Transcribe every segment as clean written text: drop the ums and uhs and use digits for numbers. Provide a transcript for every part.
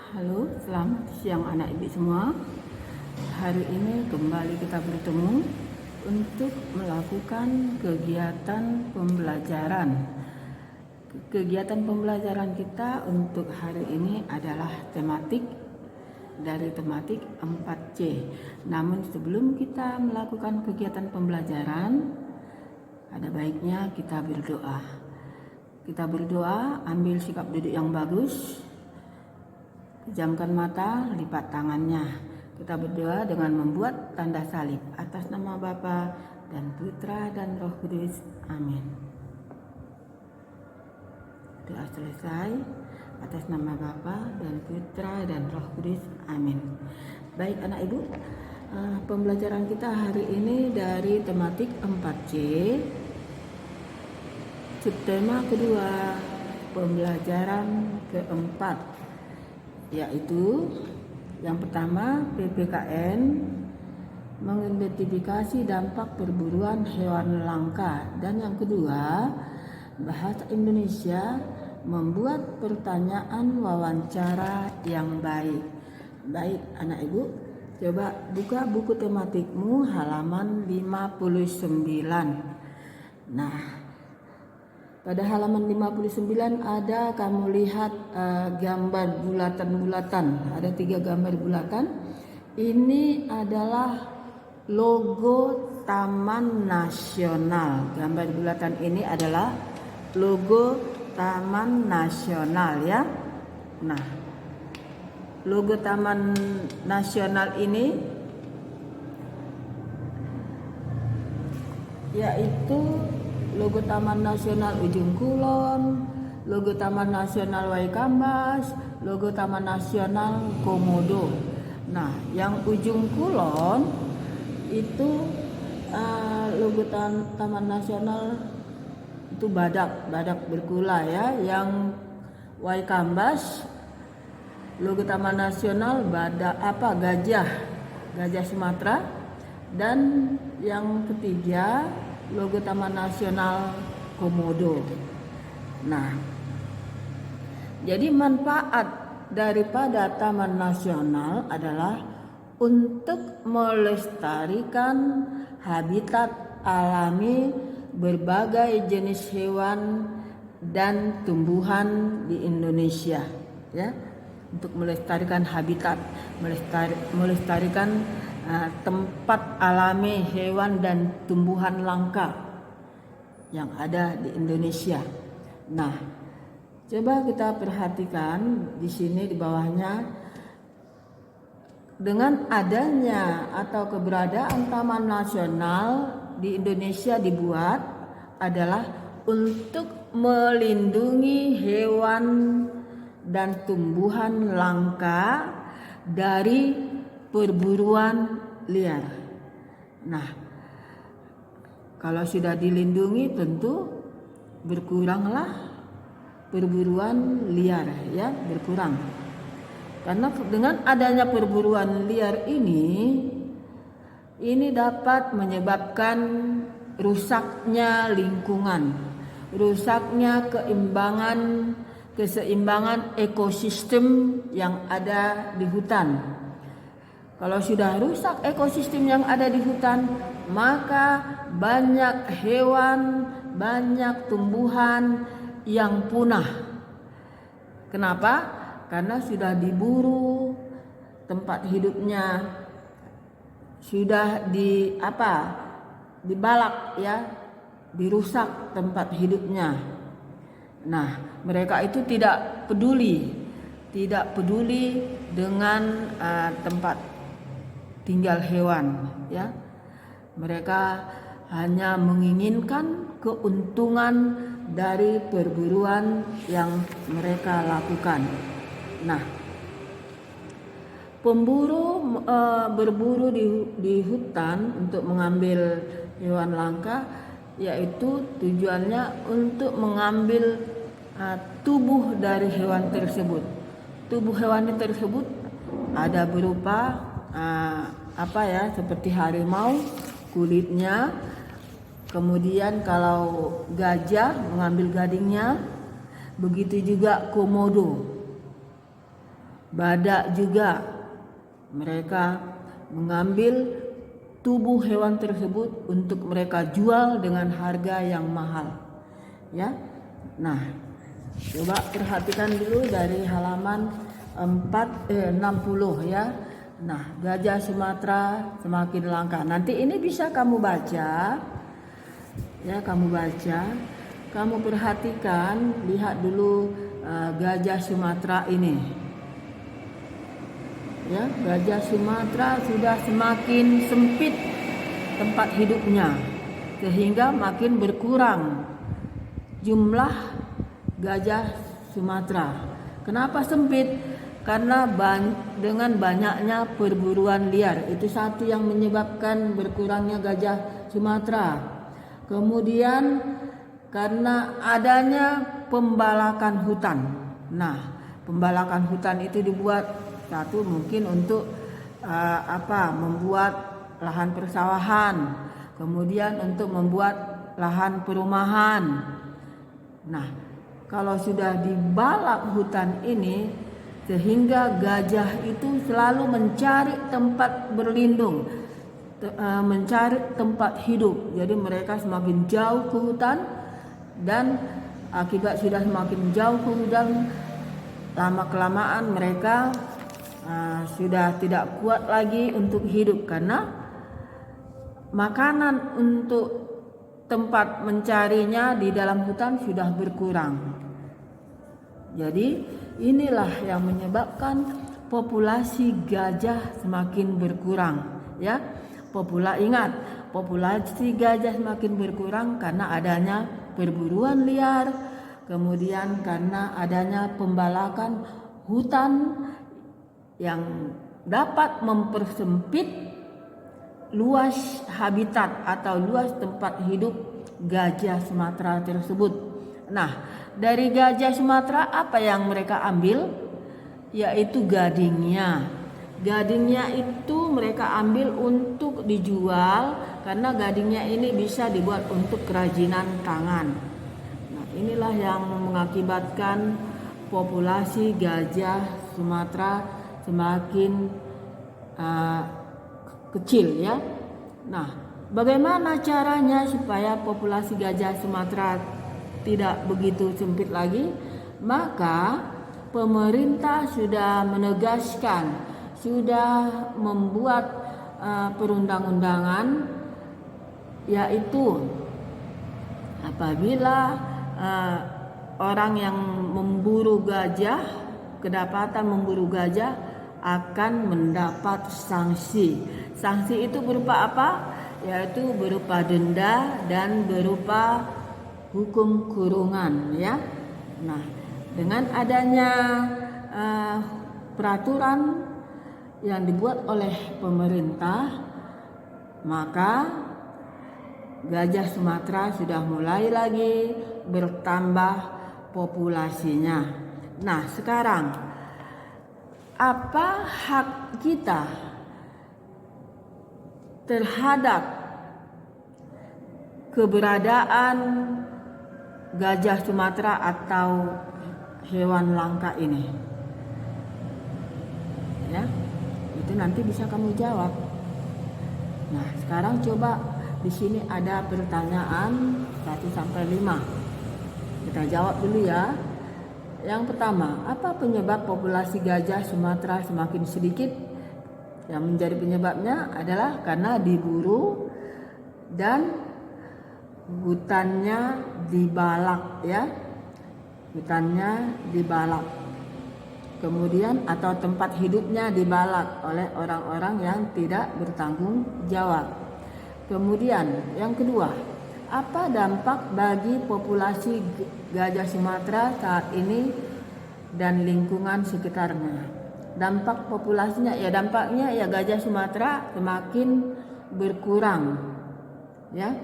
Halo, selamat siang anak ibu semua. Hari ini kembali kita bertemu untuk melakukan kegiatan pembelajaran. Kegiatan pembelajaran kita untuk hari ini adalah tematik dari tematik 4C. Namun sebelum kita melakukan kegiatan pembelajaran, ada baiknya kita berdoa. Kita berdoa, ambil sikap duduk yang bagus, pejamkan mata, lipat tangannya. Kita berdoa dengan membuat tanda salib atas nama Bapa dan Putra dan Roh Kudus. Amin. Doa selesai. Atas nama Bapa dan Putra dan Roh Kudus. Amin. Baik anak ibu, pembelajaran kita hari ini dari tematik 4C. Subtema kedua, pembelajaran keempat, yaitu yang pertama PPKN mengidentifikasi dampak perburuan hewan langka, dan yang kedua bahasa Indonesia membuat pertanyaan wawancara yang baik. Baik anak ibu, coba buka buku tematikmu halaman 59. Nah, pada halaman 59 ada kamu lihat gambar bulatan-bulatan. Ada 3 gambar bulatan. Ini adalah logo Taman Nasional. Gambar bulatan ini adalah logo Taman Nasional ya. Nah, logo Taman Nasional ini yaitu logo Taman Nasional Ujung Kulon, logo Taman Nasional Waikambas, logo Taman Nasional Komodo. Nah, yang Ujung Kulon itu logo Taman Nasional itu badak berkula ya. Yang Waikambas logo Taman Nasional gajah Sumatera, dan yang ketiga logo Taman Nasional Komodo. Nah, jadi manfaat daripada Taman Nasional adalah untuk melestarikan habitat alami berbagai jenis hewan dan tumbuhan di Indonesia, ya. Untuk melestarikan habitat, melestarikan tempat alami hewan dan tumbuhan langka yang ada di Indonesia. Nah, coba kita perhatikan di sini di bawahnya, dengan adanya atau keberadaan Taman Nasional di Indonesia dibuat adalah untuk melindungi hewan dan tumbuhan langka dari perburuan liar. Nah, kalau sudah dilindungi tentu berkuranglah perburuan liar ya, berkurang. Karena dengan adanya perburuan liar ini dapat menyebabkan rusaknya lingkungan, rusaknya keseimbangan ekosistem yang ada di hutan. Kalau sudah rusak ekosistem yang ada di hutan, maka banyak hewan, banyak tumbuhan yang punah. Kenapa? Karena sudah diburu, tempat hidupnya sudah dibalak ya, dirusak tempat hidupnya. Nah, mereka itu tidak peduli dengan tempat tinggal hewan ya. Mereka hanya menginginkan keuntungan dari perburuan yang mereka lakukan. Nah, pemburu berburu di hutan untuk mengambil hewan langka, yaitu tujuannya untuk mengambil tubuh dari hewan tersebut. Tubuh hewan tersebut ada berupa seperti harimau, kulitnya. Kemudian kalau gajah mengambil gadingnya, begitu juga komodo. badak juga. Mereka mengambil tubuh hewan tersebut untuk mereka jual dengan harga yang mahal. Ya. Nah, coba perhatikan dulu dari halaman 60 ya. Nah, gajah Sumatera semakin langka. Nanti ini bisa kamu baca. Ya, kamu baca. Kamu perhatikan, lihat dulu gajah Sumatera ini. Ya, gajah Sumatera sudah semakin sempit tempat hidupnya, sehingga makin berkurang jumlah gajah Sumatera. Kenapa sempit? Karena dengan banyaknya perburuan liar. Itu satu yang menyebabkan berkurangnya gajah Sumatera. Kemudian karena adanya pembalakan hutan. Nah, pembalakan hutan itu dibuat satu mungkin untuk membuat lahan persawahan, kemudian untuk membuat lahan perumahan. Nah, kalau sudah dibalak hutan ini, sehingga gajah itu selalu mencari tempat berlindung, mencari tempat hidup. Jadi mereka semakin jauh ke hutan, dan akibat sudah semakin jauh ke hutan, lama-kelamaan mereka sudah tidak kuat lagi untuk hidup, karena makanan untuk tempat mencarinya di dalam hutan sudah berkurang. Jadi inilah yang menyebabkan populasi gajah semakin berkurang. Ya, ingat, populasi gajah semakin berkurang karena adanya perburuan liar, kemudian karena adanya pembalakan hutan yang dapat mempersempit luas habitat atau luas tempat hidup gajah Sumatera tersebut. Nah, dari gajah Sumatera apa yang mereka ambil? Yaitu gadingnya. Gadingnya itu mereka ambil untuk dijual, karena gadingnya ini bisa dibuat untuk kerajinan tangan. Nah, inilah yang mengakibatkan populasi gajah Sumatera semakin kecil ya. Nah, bagaimana caranya supaya populasi gajah Sumatera tidak begitu sempit lagi? Maka pemerintah sudah menegaskan, sudah membuat perundang-undangan, yaitu apabila orang yang memburu gajah, kedapatan memburu gajah, akan mendapat sanksi. Sanksi itu berupa apa? Yaitu berupa denda dan berupa hukum kurungan ya. Nah, dengan adanya peraturan yang dibuat oleh pemerintah, maka gajah Sumatera sudah mulai lagi bertambah populasinya. Nah, sekarang apa hak kita terhadap keberadaan gajah Sumatera atau hewan langka ini? Ya, itu nanti bisa kamu jawab. Nah, sekarang coba di sini ada pertanyaan 1 sampai 5. Kita jawab dulu ya. Yang pertama, apa penyebab populasi gajah Sumatera semakin sedikit? Yang menjadi penyebabnya adalah karena diburu dan hutannya dibalak ya. Hutannya dibalak. Kemudian atau tempat hidupnya dibalak oleh orang-orang yang tidak bertanggung jawab. Kemudian yang kedua, apa dampak bagi populasi gajah Sumatera saat ini dan lingkungan sekitarnya? Dampak populasinya dampaknya gajah Sumatera semakin berkurang. Ya.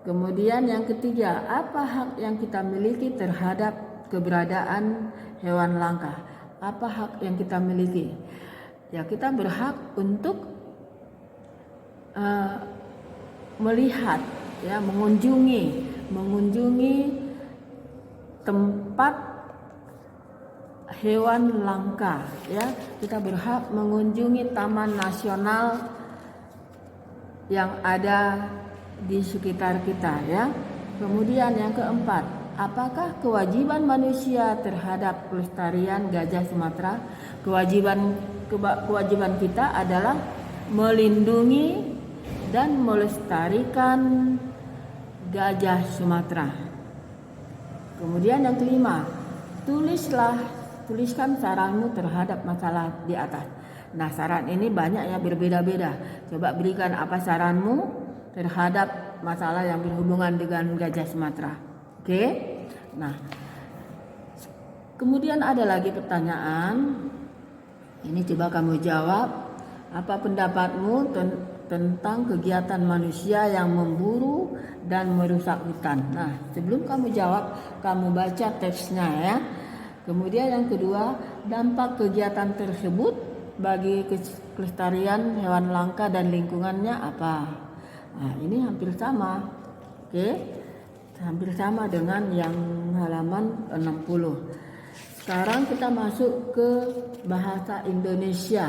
Kemudian yang ketiga, apa hak yang kita miliki terhadap keberadaan hewan langka? Apa hak yang kita miliki? Ya, kita berhak untuk melihat ya, mengunjungi tempat hewan langka, ya. Kita berhak mengunjungi taman nasional yang ada di sekitar kita, ya. Kemudian yang keempat, apakah kewajiban manusia terhadap pelestarian gajah Sumatera? Kewajiban kita adalah melindungi dan melestarikan gajah Sumatera. Kemudian yang kelima, tuliskan saranmu terhadap masalah di atas. Nah, saran ini banyak ya, berbeda-beda. Coba berikan apa saranmu terhadap masalah yang berhubungan dengan gajah Sumatera. Oke? Nah, kemudian ada lagi pertanyaan. Ini coba kamu jawab. Apa pendapatmu tentang kegiatan manusia yang memburu dan merusak hutan? Nah, sebelum kamu jawab, kamu baca teksnya ya. Kemudian yang kedua, dampak kegiatan tersebut bagi kelestarian hewan langka dan lingkungannya apa? Nah, ini hampir sama. Oke. Hampir sama dengan yang halaman 60. Sekarang kita masuk ke bahasa Indonesia.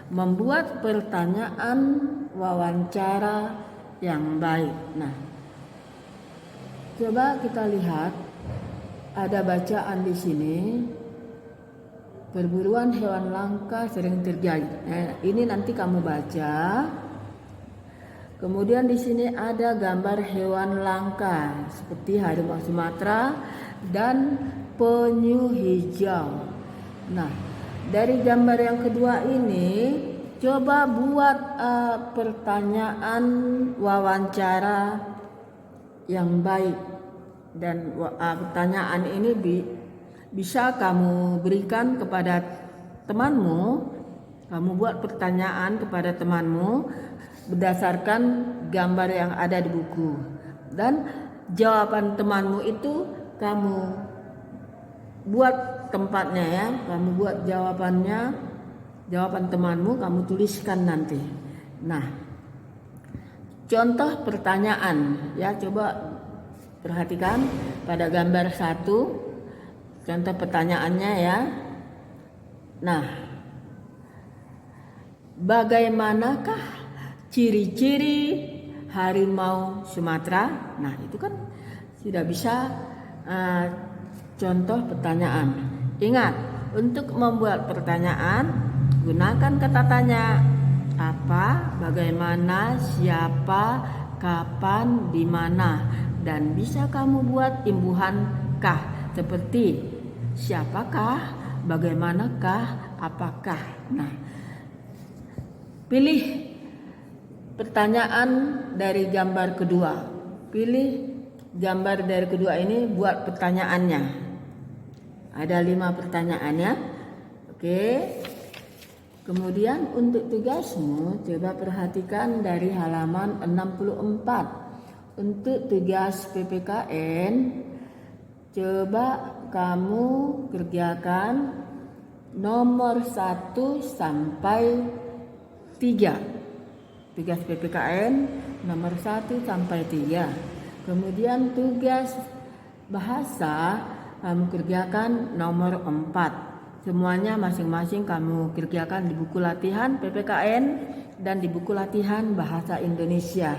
Membuat pertanyaan wawancara yang baik. Nah, coba kita lihat, ada bacaan di sini. Perburuan hewan langka sering terjadi. Ini nanti kamu baca. Kemudian di sini ada gambar hewan langka seperti harimau Sumatera dan penyu hijau. Nah, dari gambar yang kedua ini coba buat pertanyaan wawancara yang baik, dan pertanyaan ini bisa kamu berikan kepada temanmu. Kamu buat pertanyaan kepada temanmu berdasarkan gambar yang ada di buku, dan jawaban temanmu itu kamu buat tempatnya ya, kamu buat jawaban temanmu kamu tuliskan nanti. Nah, contoh pertanyaan ya, coba perhatikan pada gambar 1, contoh pertanyaannya ya. Nah, bagaimanakah ciri-ciri harimau Sumatera? Nah, itu kan sudah bisa contoh pertanyaan. Ingat, untuk membuat pertanyaan gunakan kata tanya. Apa, bagaimana, siapa, kapan, di mana, dan bisa kamu buat imbuhan kah, seperti siapakah, bagaimanakah, apakah. Nah, pilih pertanyaan dari gambar kedua. Pilih gambar dari kedua ini, buat pertanyaannya. Ada 5 pertanyaannya. Oke. Kemudian untuk tugasmu, coba perhatikan dari halaman 64. Untuk tugas PPKN, coba kamu kerjakan nomor 1 sampai 3. Tugas PPKN nomor 1 sampai 3. Kemudian tugas bahasa kamu kerjakan nomor 4. Semuanya masing-masing kamu kerjakan di buku latihan PPKN dan di buku latihan bahasa Indonesia.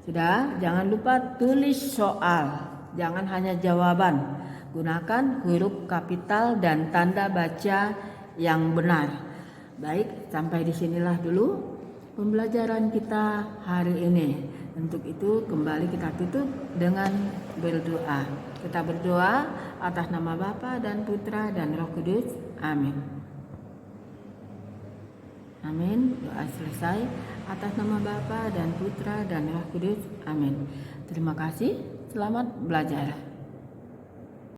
Sudah, jangan lupa tulis soal, jangan hanya jawaban. Gunakan huruf kapital dan tanda baca yang benar. Baik, sampai disinilah dulu pembelajaran kita hari ini. Untuk itu kembali kita tutup dengan berdoa. Kita berdoa atas nama Bapa dan Putra dan Roh Kudus. Amin. Amin. Doa selesai. Atas nama Bapa dan Putra dan Roh Kudus. Amin. Terima kasih. Selamat belajar.